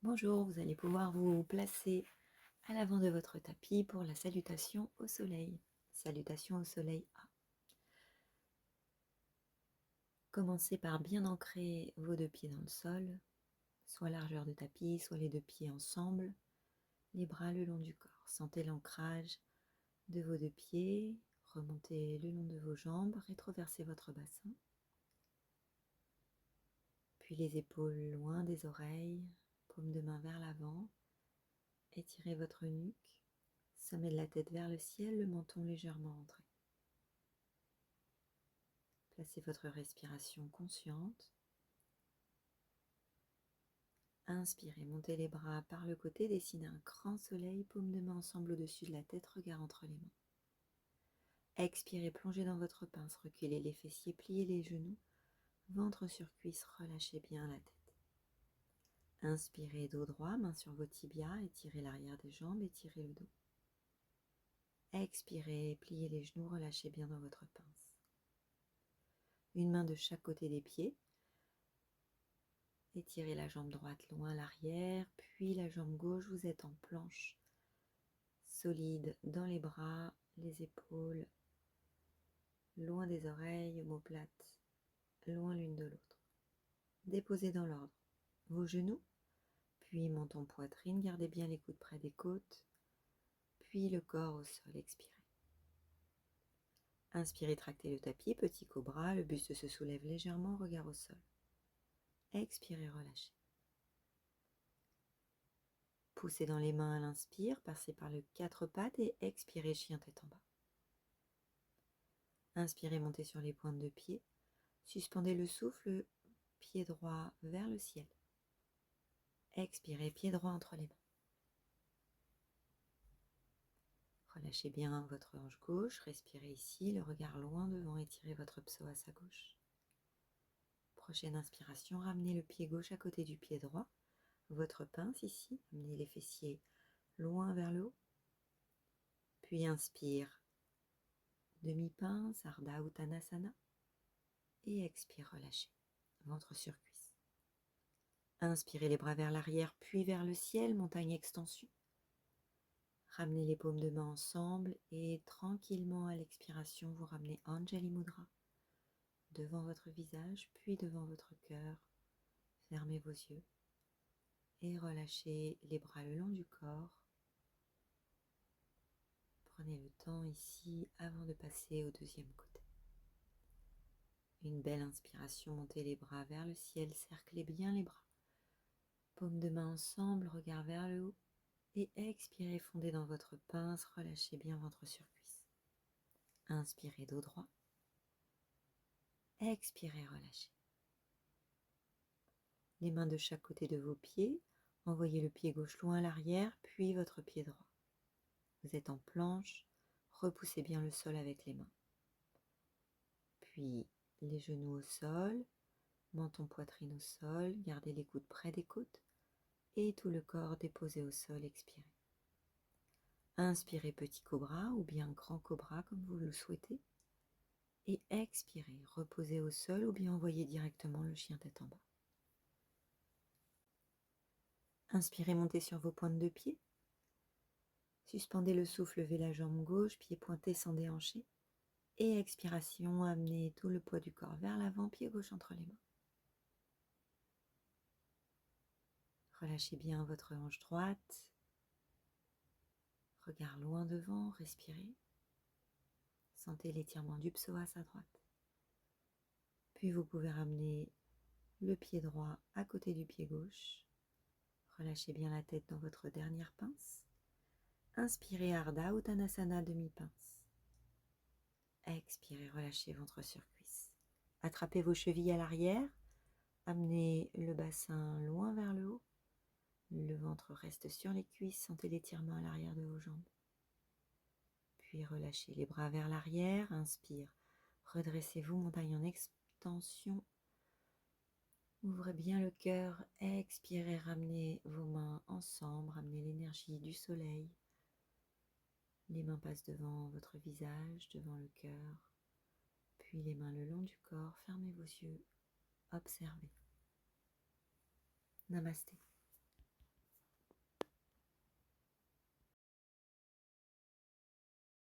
Bonjour, vous allez pouvoir vous placer à l'avant de votre tapis pour la salutation au soleil. Salutation au soleil A. Commencez par bien ancrer vos deux pieds dans le sol, soit largeur de tapis, soit les deux pieds ensemble, les bras le long du corps. Sentez l'ancrage de vos deux pieds, remontez le long de vos jambes, rétroversez votre bassin, puis les épaules loin des oreilles, paume de main vers l'avant, étirez votre nuque, sommet de la tête vers le ciel, le menton légèrement rentré. Placez votre respiration consciente. Inspirez, montez les bras par le côté, dessinez un grand soleil, paume de main ensemble au-dessus de la tête, regard entre les mains. Expirez, plongez dans votre pince, reculez les fessiers, pliez les genoux, ventre sur cuisse, relâchez bien la tête. Inspirez, dos droit, main sur vos tibias, étirez l'arrière des jambes, étirez le dos. Expirez, pliez les genoux, relâchez bien dans votre pince. Une main de chaque côté des pieds. Étirez la jambe droite loin à l'arrière, puis la jambe gauche, vous êtes en planche. Solide dans les bras, les épaules, loin des oreilles, omoplates, loin l'une de l'autre. Déposez dans l'ordre vos genoux, puis menton poitrine, gardez bien les coudes près des côtes, puis le corps au sol, expirez. Inspirez, tractez le tapis, petit cobra, le buste se soulève légèrement, regard au sol. Expirez, relâchez. Poussez dans les mains à l'inspire, passez par les quatre pattes et expirez, chien tête en bas. Inspirez, montez sur les pointes de pied, suspendez le souffle, pied droit vers le ciel. Expirez, pied droit entre les mains. Relâchez bien votre hanche gauche, respirez ici, le regard loin devant, étirez votre psoas à gauche. Prochaine inspiration, ramenez le pied gauche à côté du pied droit, votre pince ici, amenez les fessiers loin vers le haut. Puis inspire, demi-pince, Ardha Uttanasana, et expire, relâchez, ventre sur cuisse. Inspirez les bras vers l'arrière, puis vers le ciel, montagne extension. Ramenez les paumes de main ensemble et tranquillement à l'expiration, vous ramenez Anjali Mudra devant votre visage, puis devant votre cœur. Fermez vos yeux et relâchez les bras le long du corps. Prenez le temps ici avant de passer au deuxième côté. Une belle inspiration, montez les bras vers le ciel, cerclez bien les bras. Paumes de main ensemble, regard vers le haut. Et expirez, fondez dans votre pince, relâchez bien ventre sur cuisse. Inspirez, dos droit. Expirez, relâchez. Les mains de chaque côté de vos pieds, envoyez le pied gauche loin à l'arrière, puis votre pied droit. Vous êtes en planche, repoussez bien le sol avec les mains. Puis les genoux au sol, menton poitrine au sol, gardez les coudes près des côtes et tout le corps déposé au sol, expirez. Inspirez, petit cobra ou bien grand cobra comme vous le souhaitez. Et expirez, reposez au sol ou bien envoyez directement le chien tête en bas. Inspirez, montez sur vos pointes de pied. Suspendez le souffle, levez la jambe gauche, pied pointé sans déhancher. Et expiration, amenez tout le poids du corps vers l'avant, pied gauche entre les mains. Relâchez bien votre hanche droite. Regard loin devant, respirez. Sentez l'étirement du psoas à droite. Puis vous pouvez ramener le pied droit à côté du pied gauche. Relâchez bien la tête dans votre dernière pince. Inspirez, Ardha Uttanasana, demi-pince. Expirez, relâchez ventre sur cuisse. Attrapez vos chevilles à l'arrière. Amenez le bassin loin vers le haut. Le ventre reste sur les cuisses. Sentez l'étirement à l'arrière de vos jambes. Puis relâchez les bras vers l'arrière. Inspire. Redressez-vous, montagne en extension. Ouvrez bien le cœur. Expirez, ramenez vos mains ensemble. Ramenez l'énergie du soleil. Les mains passent devant votre visage, devant le cœur. Puis les mains le long du corps. Fermez vos yeux. Observez. Namasté.